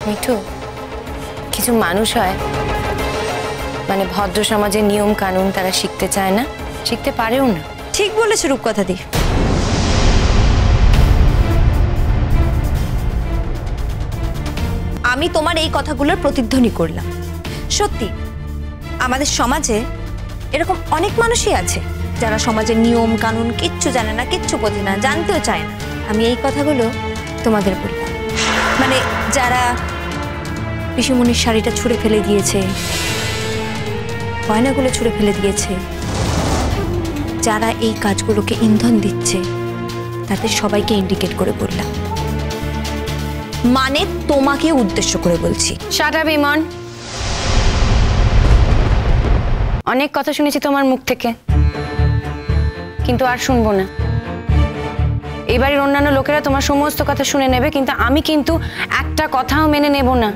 মিঠু, কিছু মানুষ হয় মানে ভদ্র সমাজের নিয়ম কানুন তারা শিখতে চায় না, শিখতে পারেও না। ঠিক বলেছ রূপকথা দি। আমি তোমার এই কথাগুলোর প্রতিধ্বনি করলাম। সত্যি আমাদের সমাজে এরকম অনেক মানুষই আছে যারা সমাজের নিয়ম কানুন কিচ্ছু জানে না, কিচ্ছু বোঝে না, জানতেও চায় না। আমি এই কথাগুলো তোমাদের বললাম, মানে যারা পিসিমণির শাড়িটা ছুঁড়ে ফেলে দিয়েছে, গয়নাগুলো ছুঁড়ে ফেলে দিয়েছে, যারা এই কাজগুলোকে ইন্ধন দিচ্ছে, তাদের সবাইকে ইন্ডিকেট করে বললাম, মানে তোমাকে উদ্দেশ্য করে বলছি। শাট আপ ইমন, অনেক কথা শুনেছি তোমার মুখ থেকে, কিন্তু আর শুনবো না। এই বাড়ির অন্যান্য লোকেরা তোমার সমস্ত কথা শুনে নেবে, কিন্তু আমি কিন্তু একটা কথাও মেনে নেব না।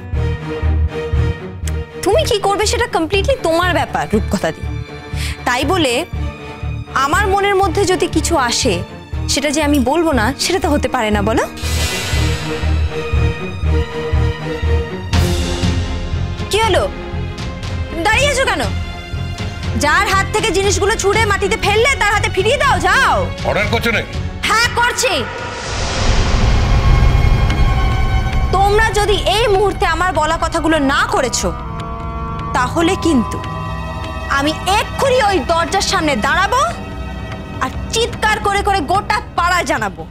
তুমি কি করবে সেটা কমপ্লিটলি তোমার ব্যাপার রূপকথা দি। তাই বলে আমার মনের মধ্যে যদি কিছু আসে সেটা যে আমি বলবো না, সেটা তো হতে পারে না, বলো? কি হলো, দাঁড়িয়ে আছো কেন? যার হাত থেকে জিনিসগুলো ছুঁড়ে মাটিতে ফেললে তার হাতে ফিরিয়ে দাও, যাও। অর্ডার করছো নাকি? হ্যাঁ করছি। তোমরা যদি এই মুহূর্তে আমার বলা কথাগুলো না করেছো তাহলে কিন্তু আমি এক্ষুনি ওই দরজার সামনে দাঁড়াবো আর চিৎকার করে করে গোটা পাড়ায় জানাবো,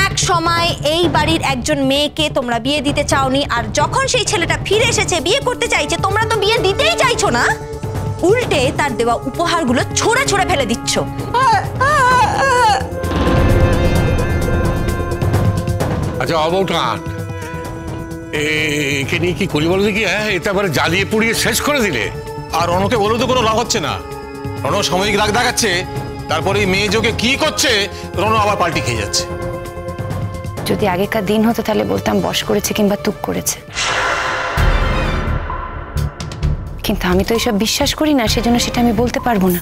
এক সময় এই বাড়ির একজন মেয়েকে তোমরা বিয়ে দিতে চাওনি, আর যখন সেই ছেলেটা ফিরে এসেছে বিয়ে করতে চাইছে, তোমরা তো বিয়ে দিতেই চাইছো না, উল্টে তার দেওয়া উপহারগুলো ছুঁড়ে ছুঁড়ে ফেলে দিচ্ছ। আচ্ছা অবৌঠান, একে নিয়ে কি করি বলো দেখি? হ্যাঁ, এটা আবার জ্বালিয়ে পুড়িয়ে শেষ করে দিলে। আর রণকে বলেও তো কোনো লাভ হচ্ছে না। রণ সাময়িক রাগ দেখাচ্ছে, তারপরে এই মেয়ে যোগে কি করছে রণ আবার পাল্টি খেয়ে যাচ্ছে। যদি আগেকার দিন হতো তাহলে বলতাম বশ করেছে কিংবা তুক করেছে, কিন্তু আমি তো এসব বিশ্বাস করি না, সেজন্য সেটা আমি বলতে পারবো না।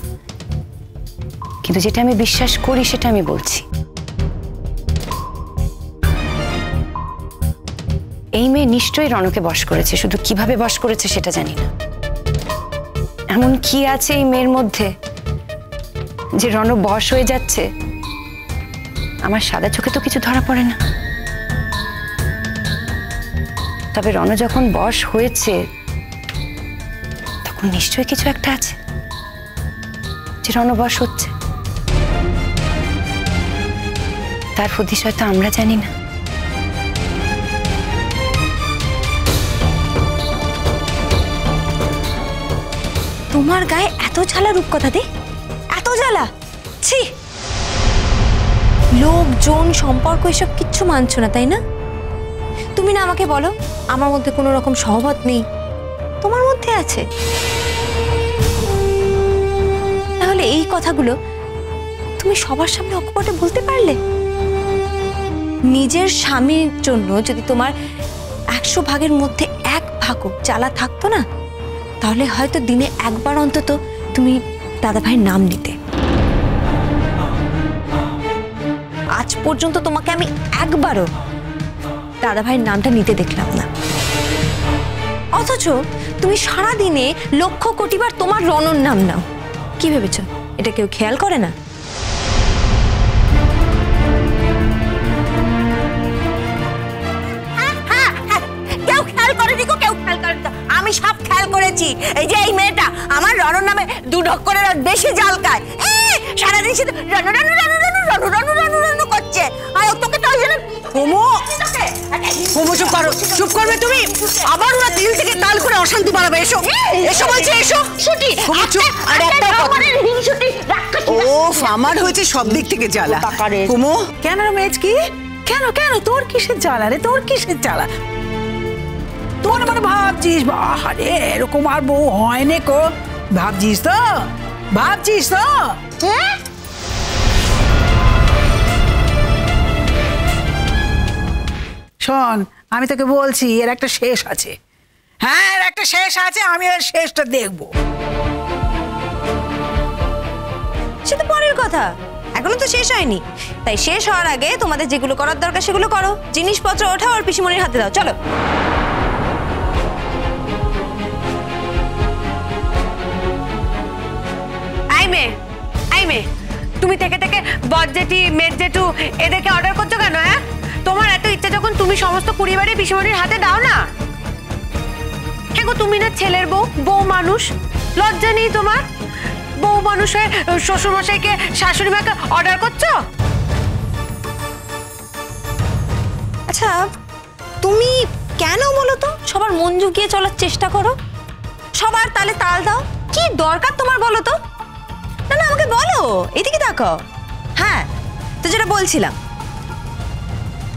কিন্তু যেটা আমি বিশ্বাস করি সেটা আমি বলছি। এই মেয়ে নিশ্চয়ই রণকে বশ করেছে, শুধু কিভাবে বশ করেছে সেটা জানি না। এমন কি আছে এই মেয়ের মধ্যে যে রণ বশ হয়ে যাচ্ছে? আমার সাদা চোখে তো কিছু ধরা পড়ে না। তবে রণ যখন বশ হয়েছে তখন নিশ্চয়ই কিছু একটা আছে যে রণ বশ হচ্ছে। তার হদিশ হয়তো আমরা জানি না। তোমার গায়ে এত জ্বালা রূপকথা দি, এত জ্বালা! ছি, লোকজন সম্পর্ক এসব কিচ্ছু মানছো না, তাই না? তুমি না আমাকে বলো আমার মধ্যে কোনো রকম সহমত নেই, তোমার মধ্যে আছে। তাহলে এই কথাগুলো তুমি সবার সামনে অকপটে বলতে পারলে? নিজের স্বামীর জন্য যদি তোমার 100 ভাগের মধ্যে 1 ভাগও জ্বালা থাকতো না, তাহলে হয়তো দিনে একবার অন্তত তুমি দাদাভাইয়ের নাম নিতে। আজ পর্যন্ত তোমাকে আমি একবারও দাদাভাইয়ের নামটা নিতে দেখলাম না, অথচ তুমি সারা দিনে লক্ষ কোটিবার তোমার রণর নাম নাও। কি ভেবেছ এটা কেউ খেয়াল করে না? কেউ খেয়াল করেনি গো, কেউ খেয়াল করেনি। আমি সব খেয়াল করেছি। এই যে এই মেয়েটা আমার রণর নামে 2 ঢোক করে বেশি জাল খায়, সারাদিন শুধু রণ রণ রণ রণ রণ রণ রণ রণ করছে। আর তোকে তো চুপ করো, চুপ করবে তুমি? আবার ওরা দিল থেকে তাল করে অশান্তি বাড়াবে। এসো এসো বলছে, এসো। ছুটি আর একটা ওফ, আমার হয়েছে সব দিক থেকে জ্বালা। কুমু, কেন মেজ কি? কেন কেন তোর কিসের জ্বালা রে? তোর কিসের জ্বালা? তোর মানে ভাবছিস বাহারে এরকম আর বউ হয় নে কো? ভাবছিস তো? ভাবছিস তো? শোন, আমি তোকে বলছি এর একটা শেষ আছে। হ্যাঁ, এর একটা শেষ আছে, আমি এর শেষটা দেখবো। সে তো পরের কথা, এখনো তো শেষ হয়নি, তাই শেষ হওয়ার আগে তোমাদের যেগুলো করার দরকার সেগুলো করো। জিনিসপত্র ওঠাও আর পিসিমণির হাতে দাও, চলো। আই মে, তুমি থেকে থেকে বর জেঠি মেট জেঠু এদেরকে অর্ডার করছো কেন? হ্যাঁ, তোমার এত ইচ্ছে যখন তুমি সমস্ত পরিবারে পিসিমণির হাতে দাও না। হ্যাঁ গো, তুমি না ছেলের বউ মানুষ, লজ্জা নেই তোমার? বউ মানুষ হয়ে শ্বশুরমশাইকে শাশুড়ি মাকে অর্ডার করছো? আচ্ছা, তুমি কেন বলো তো সবার মন জুগিয়ে চলার চেষ্টা করো, সবার তালে তাল দাও? কি দরকার তোমার বলো তো? না না, আমাকে বলো, এদিকে তাকাও। হ্যাঁ, তো যেটা বলছিলাম,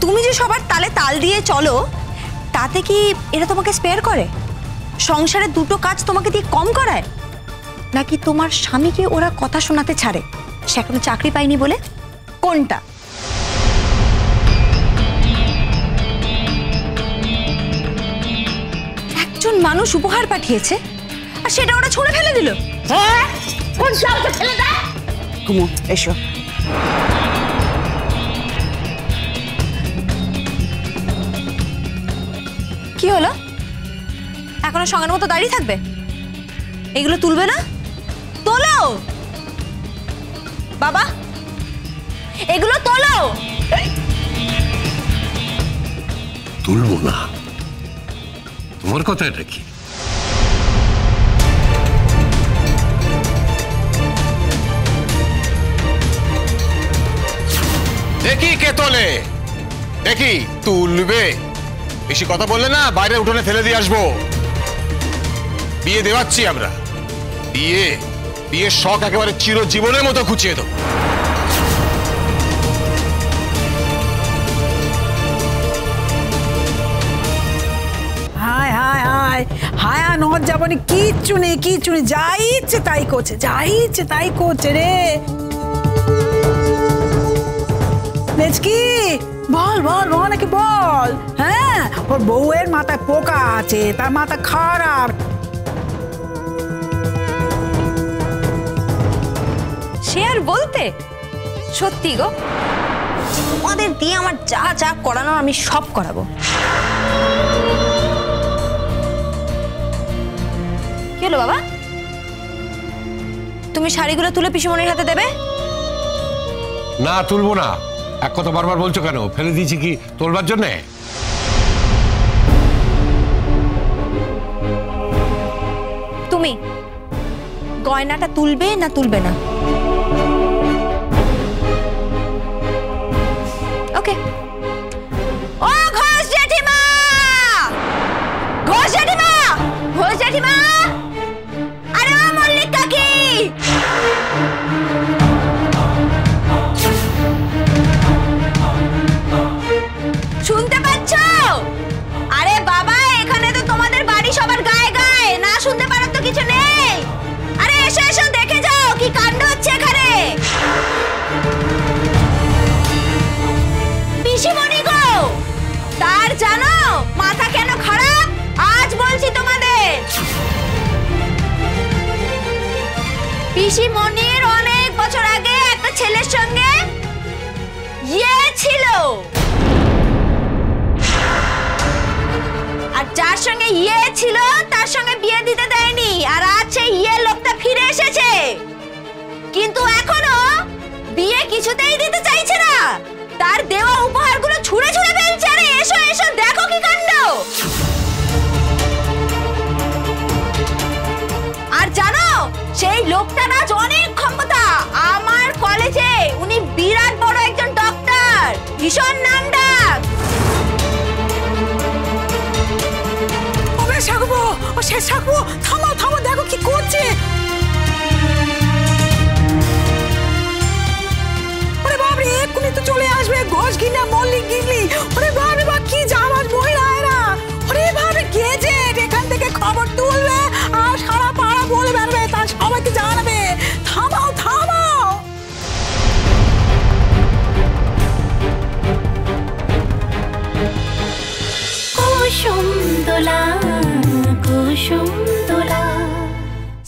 তুমি যে সবার তালে তাল দিয়ে চলো, তাতে কি এরা তোমাকে স্পেয়ার করে? সংসারে দুটো কাজ তোমাকে দিয়ে কম করায়? নাকি তোমার স্বামীকে ওরা কথা শোনাতে ছাড়ে, সে এখনো চাকরি পায়নি বলে? কোনটা? একজন মানুষ উপহার পাঠিয়েছে আর সেটা ওরা ছুঁড়ে ফেলে দিল। হ্যাঁ, কোন সাহসে ফেলে দেয়? কুমু, এসো। কি হলো? এখনো সঙ্গের মতো দাঁড়িয়ে থাকবে? এগুলো তুলবে না? তোলো বাবা, এগুলো তোলো। তুলবো না? তোমার কথা এটা কি? দেখি কে তোলে, দেখি তুলবে। বেশি কথা বললে না বাইরে উঠোনে ফেলে দিয়ে আসবো। বিয়ে দেওয়াচ্ছি আমরা, বিয়ের শখ একেবারে চিরজীবনের মতো খুঁচিয়ে দেবো। হায় হায় হায় হায়, নদ যাবনি, কিচ্ছু নেই, যাই ইচ্ছে তাই করছে রে। কি বল বল বল নাকি বল? হ্যাঁ, ওর বউয়ের মাথায় পোকা আছে, তার মাথা খারাপ। সে আর বলতে, সত্যি গো, তোমাদের দিয়ে আমার যা যা করানো আমি সব করাবো। কি হলো বাবা? তুমি শাড়িগুলো তুলে পিসিমণির হাতে দেবে? না, তুলবো না। এক কথা বারবার বলছো কেন? ফেলে দিয়েছি কি তোলবার জন্যে? তুমি গয়নাটা তুলবে না তুলবে না? ওকে। ও ঘোষ জেঠিমা, ঘোষ জেঠিমা, ঘোষ জেঠিমা, আরে ও মল্লিক কাকি, শুনতে পাচ্ছ? আরে বাবা, এখানে তো তোমাদের বাড়ি সবার গায়ে গায়ে, না শুনতে পারো তো কিছু নেই। আরে এসো এসো, দেখে যাও কি কাণ্ড হচ্ছে এখানে। পিসিমণি গো, তার জানো মাথা কেন খারাপ? আজ বলছি তোমাদের, পিসিমণির অনেক বছর আগে একটা ছেলের সঙ্গে ইয়ে ছিল, আর যার সঙ্গে ইয়ে ছিল তার সঙ্গে বিয়ে দিতে দেয়নি, আর আজ সেই ইয়ে লোকটা ফিরে এসেছে, কিন্তু এখনো বিয়ে কিছুতেই দিতে চাইছে না। তার দেওয়া উপহারগুলো ছুঁড়ে ছুঁড়ে ফেলছে। আরে এসো এসো, দেখো কি কাণ্ড। আর জানো, সেই লোকটার আজ অনেক ক্ষমতা। আমার কলেজে উনি বিরাট বড় একজন ডক্টর, ভীষণ নামডাক। থামো থামো, দেখো কি করছে। ওরে বাপরে, এক্ষুনি তো চলে আসবে ঘোষ গিন্না, মল্লিক গিন্নি। ওরে বাপরে বাপ, কি জামাজ মহিলা এরা। ওরে বাপরে, গেজেট এখান থেকে খবর তুলবে আর সারা পাড়া বলে বেড়াবে, তার সবাইকে জানাবে। থামাও থামাও।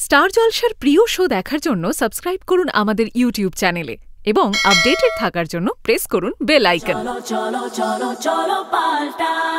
স্টার জলসার প্রিয় শো দেখার জন্য সাবস্ক্রাইব করুন আমাদের ইউটিউব চ্যানেলে এবং আপডেটেড থাকার জন্য প্রেস করুন বেল আইকন। চলো চলো চলো চলো পাল্টাই।